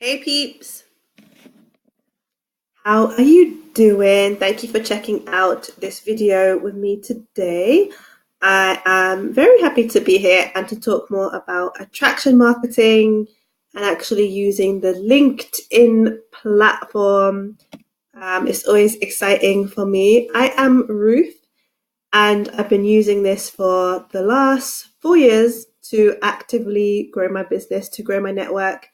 Hey peeps, how are you doing? Thank you for checking out this video with me today. I am very happy to be here and to talk more about attraction marketing and actually using the LinkedIn platform. It's always exciting for me. I am Ruth and I've been using this for the last 4 years to actively grow my business, to grow my network,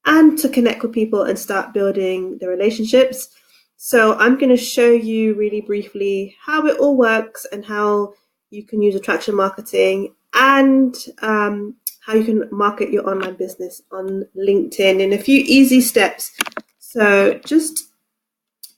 and to connect with people and start building the relationships. So I'm going to show you really briefly how it all works and how you can use attraction marketing and how you can market your online business on LinkedIn in a few easy steps. So just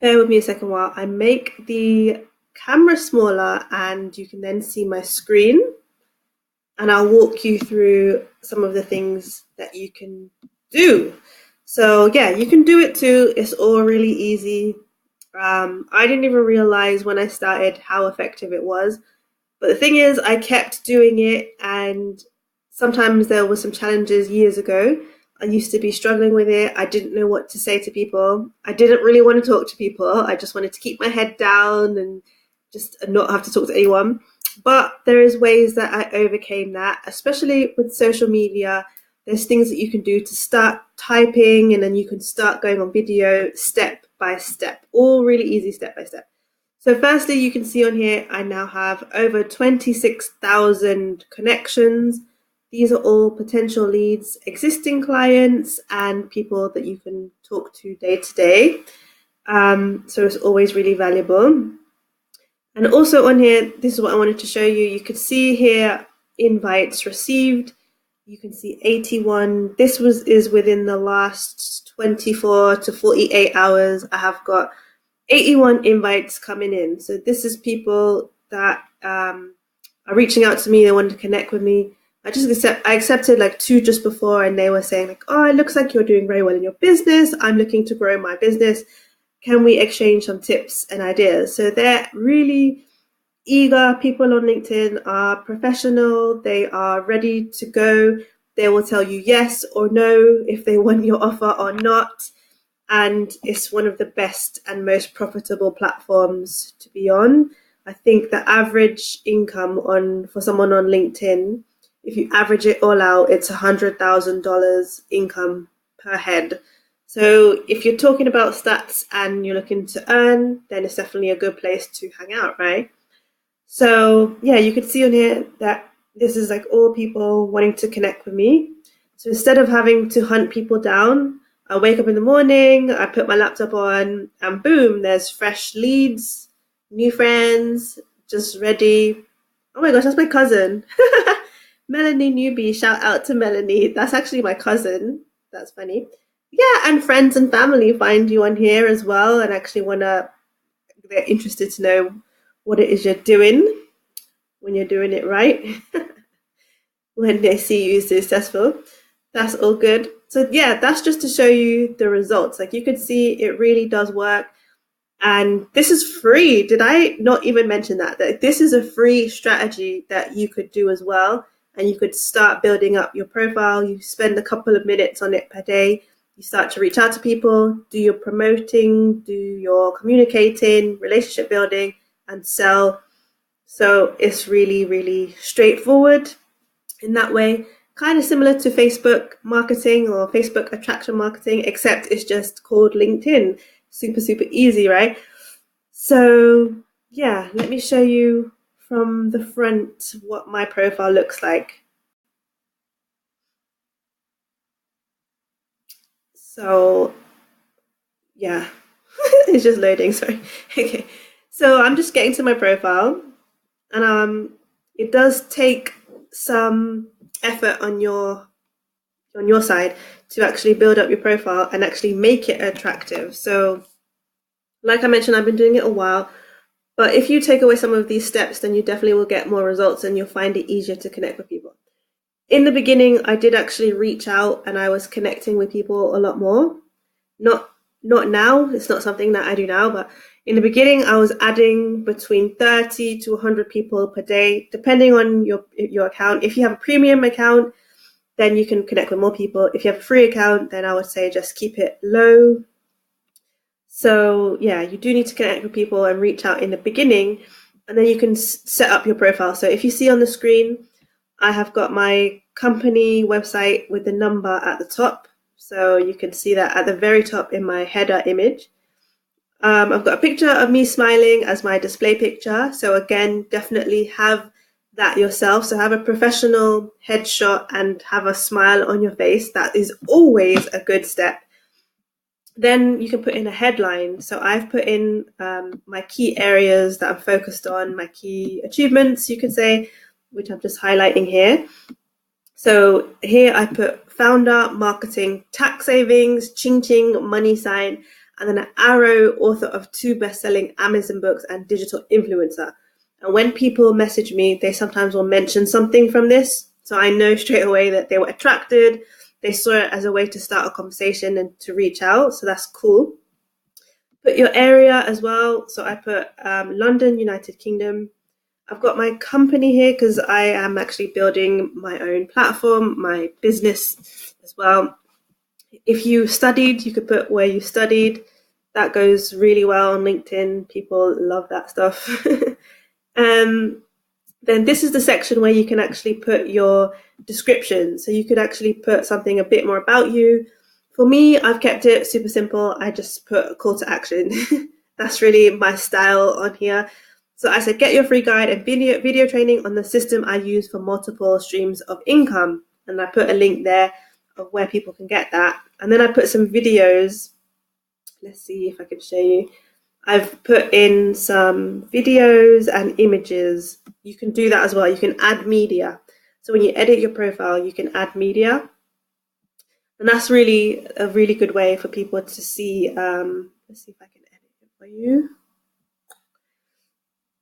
bear with me a second while I make the camera smaller and you can then see my screen, and I'll walk you through some of the things that you can do. So yeah, you can do it too. It's all really easy. I didn't even realize when I started how effective it was. But the thing is, I kept doing it, and sometimes there were some challenges years ago. I used to be struggling with it. I didn't know what to say to people. I didn't really want to talk to people. I just wanted to keep my head down and just not have to talk to anyone. But there is ways that I overcame that, especially with social media. There's things that you can do to start typing, and then you can start going on video step by step, all really easy step by step. So firstly, you can see on here, I now have over 26,000 connections. These are all potential leads, existing clients, and people that you can talk to day to day. So it's always really valuable. And also on here, this is what I wanted to show you. You could see here, invites received. You can see 81. This is within the last 24 to 48 hours. I have got 81 invites coming in. So this is people that are reaching out to me. They wanted to connect with me. I accepted like 2 just before, and they were saying like, oh, it looks like you're doing very well in your business. I'm looking to grow my business. Can we exchange some tips and ideas? So they're really eager. People on LinkedIn are professional. They are ready to go. They will tell you yes or no if they want your offer or not. And it's one of the best and most profitable platforms to be on. I think the average income for someone on LinkedIn, if you average it all out, it's $100,000 income per head. So if you're talking about stats and you're looking to earn, then it's definitely a good place to hang out, right? So yeah, you could see on here that this is like all people wanting to connect with me. So instead of having to hunt people down, I wake up in the morning, I put my laptop on, and boom, there's fresh leads, new friends, just ready. Oh my gosh, that's my cousin. Melanie Newbie, shout out to Melanie. That's actually my cousin. That's funny. Yeah, and friends and family find you on here as well and actually they're interested to know what it is you're doing when you're doing it right. When they see you successful. That's all good. So yeah, that's just to show you the results. Like you could see it really does work. And this is free. Did I not even mention that? That this is a free strategy that you could do as well. And you could start building up your profile. You spend a couple of minutes on it per day. You start to reach out to people, do your promoting, do your communicating, relationship building, and sell. So it's really, really straightforward in that way. Kind of similar to Facebook marketing or Facebook attraction marketing, except it's just called LinkedIn. Super, super easy, right? So yeah, let me show you from the front what my profile looks like. So yeah, it's just loading, sorry. Okay, so I'm just getting to my profile, and it does take some effort on your side to actually build up your profile and actually make it attractive. So like I mentioned, I've been doing it a while, but if you take away some of these steps, then you definitely will get more results and you'll find it easier to connect with people. In the beginning, I did actually reach out and I was connecting with people a lot more. Not now, it's not something that I do now, but in the beginning, I was adding between 30 to 100 people per day, depending on your account. If you have a premium account, then you can connect with more people. If you have a free account, then I would say just keep it low. So yeah, you do need to connect with people and reach out in the beginning, and then you can set up your profile. So if you see on the screen, I have got my company website with the number at the top. So you can see that at the very top in my header image. I've got a picture of me smiling as my display picture. So again, definitely have that yourself. So have a professional headshot and have a smile on your face. That is always a good step. Then you can put in a headline. So I've put in my key areas that I'm focused on, my key achievements, you could say, which I'm just highlighting here. So here I put founder, marketing, tax savings, ching ching, money sign, and then an arrow, author of 2 best-selling Amazon books and digital influencer. And when people message me, they sometimes will mention something from this. So I know straight away that they were attracted. They saw it as a way to start a conversation and to reach out. So that's cool. Put your area as well. So I put London, United Kingdom. I've got my company here because I am actually building my own platform, my business as well. If you studied, you could put where you studied. That goes really well on LinkedIn. People love that stuff. Then this is the section where you can actually put your description. So you could actually put something a bit more about you. For me, I've kept it super simple. I just put a call to action. That's really my style on here. So I said, get your free guide and video training on the system I use for multiple streams of income. And I put a link there of where people can get that. And then I put some videos. Let's see if I can show you. I've put in some videos and images. You can do that as well. You can add media. So when you edit your profile, you can add media. And that's really a really good way for people to see. Let's see if I can edit it for you.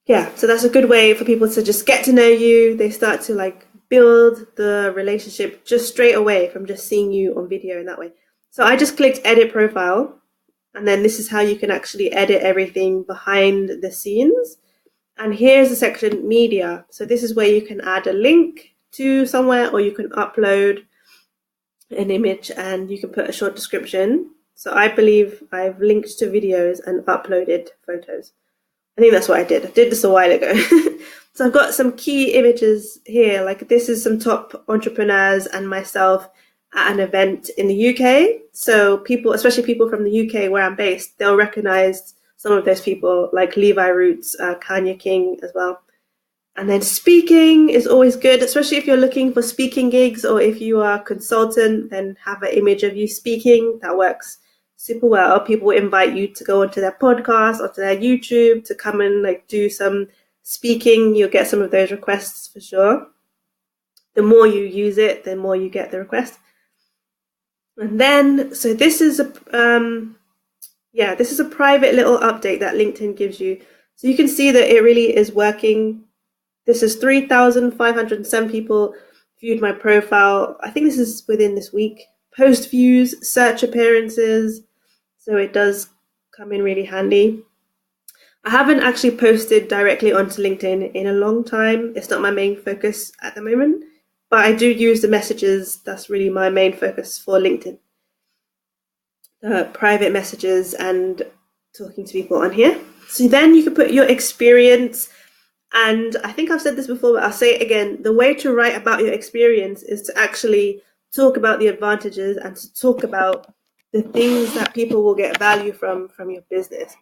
Yeah, so that's a good way for people to just get to know you. They start to like build the relationship just straight away from just seeing you on video in that way. So I just clicked edit profile, and then this is how you can actually edit everything behind the scenes. And here's the section media. So this is where you can add a link to somewhere, or you can upload an image and you can put a short description. So I believe I've linked to videos and uploaded photos. I think that's what I did. I did this a while ago. So I've got some key images here. Like this is some top entrepreneurs and myself at an event in the UK. So people, especially people from the UK where I'm based, they'll recognize some of those people like Levi Roots, Kanye King as well. And then speaking is always good, especially if you're looking for speaking gigs, or if you are a consultant, then have an image of you speaking. That works super well. People invite you to go onto their podcast or to their YouTube to come and like do some speaking. You'll get some of those requests for sure. The more you use it, the more you get the request. And then, so this is a this is a private little update that LinkedIn gives you. So you can see that it really is working. This is 3,507 people viewed my profile. I think this is within this week. Post views, search appearances. So it does come in really handy. I haven't actually posted directly onto LinkedIn in a long time. It's not my main focus at the moment, but I do use the messages. That's really my main focus for LinkedIn. Private messages and talking to people on here. So then you can put your experience. And I think I've said this before, but I'll say it again. The way to write about your experience is to actually talk about the advantages and to talk about the things that people will get value from your business.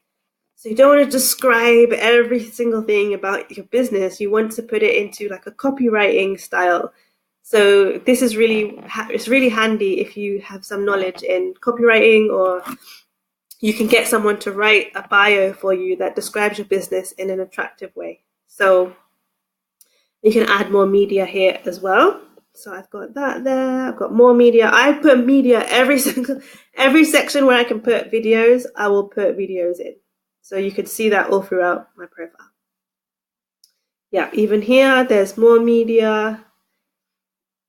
So you don't want to describe every single thing about your business. You want to put it into like a copywriting style. So this is it's really handy if you have some knowledge in copywriting, or you can get someone to write a bio for you that describes your business in an attractive way. So you can add more media here as well. So I've got that there. I've got more media. I put media every section where I can put videos, I will put videos in. So you can see that all throughout my profile. Yeah, even here, there's more media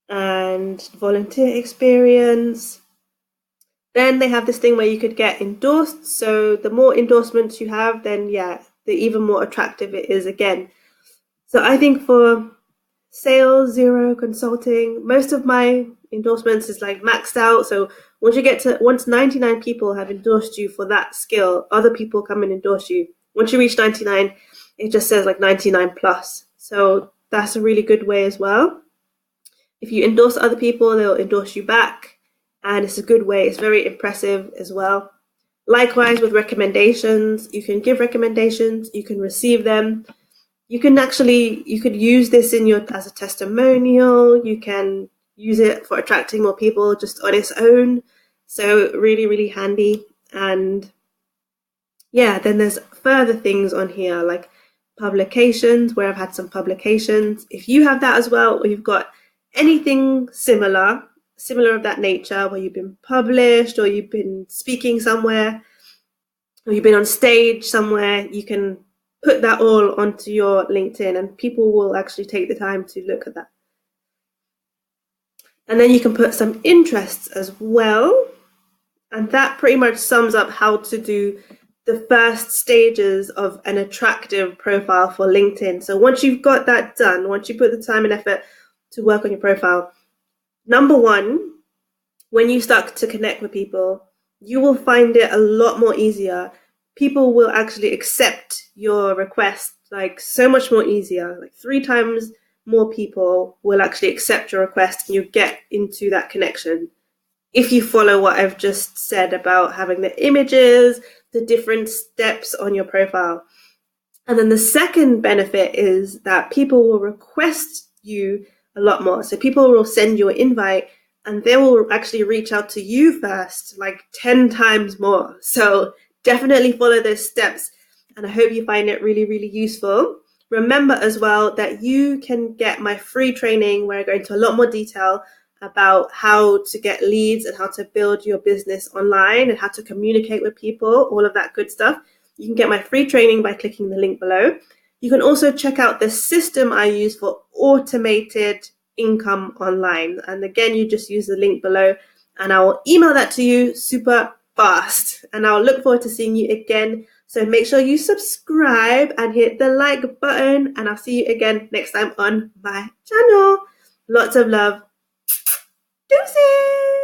and volunteer experience. Then they have this thing where you could get endorsed. So the more endorsements you have, then the even more attractive it is again. So I think for sales, zero, consulting, most of my endorsements is like maxed out. So once 99 people have endorsed you for that skill, other people come and endorse you. Once you reach 99, it just says like 99 plus. So that's a really good way as well. If you endorse other people, they'll endorse you back. And it's a good way. It's very impressive as well. Likewise with recommendations, you can give recommendations, you can receive them. You could use this as a testimonial. You can use it for attracting more people just on its own. So really, really handy. And yeah, then there's further things on here like publications, where I've had some publications. If you have that as well, or you've got anything similar of that nature, where you've been published or you've been speaking somewhere or you've been on stage somewhere, you can put that all onto your LinkedIn and people will actually take the time to look at that. And then you can put some interests as well. And that pretty much sums up how to do the first stages of an attractive profile for LinkedIn. So once you've got that done, once you put the time and effort to work on your profile, number one, when you start to connect with people, you will find it a lot more easier. People will actually accept your request like so much more easier. Like 3 times more people will actually accept your request and you get into that connection. If you follow what I've just said about having the images, the different steps on your profile. And then the second benefit is that people will request you a lot more. So people will send you an invite and they will actually reach out to you first, like 10 times more. So definitely follow those steps. And I hope you find it really, really useful. Remember as well that you can get my free training where I go into a lot more detail about how to get leads and how to build your business online and how to communicate with people, all of that good stuff. You can get my free training by clicking the link below. You can also check out the system I use for automated income online. And again, you just use the link below and I will email that to you super fast. And I'll look forward to seeing you again. So make sure you subscribe and hit the like button. And I'll see you again next time on my channel. Lots of love. Deuces!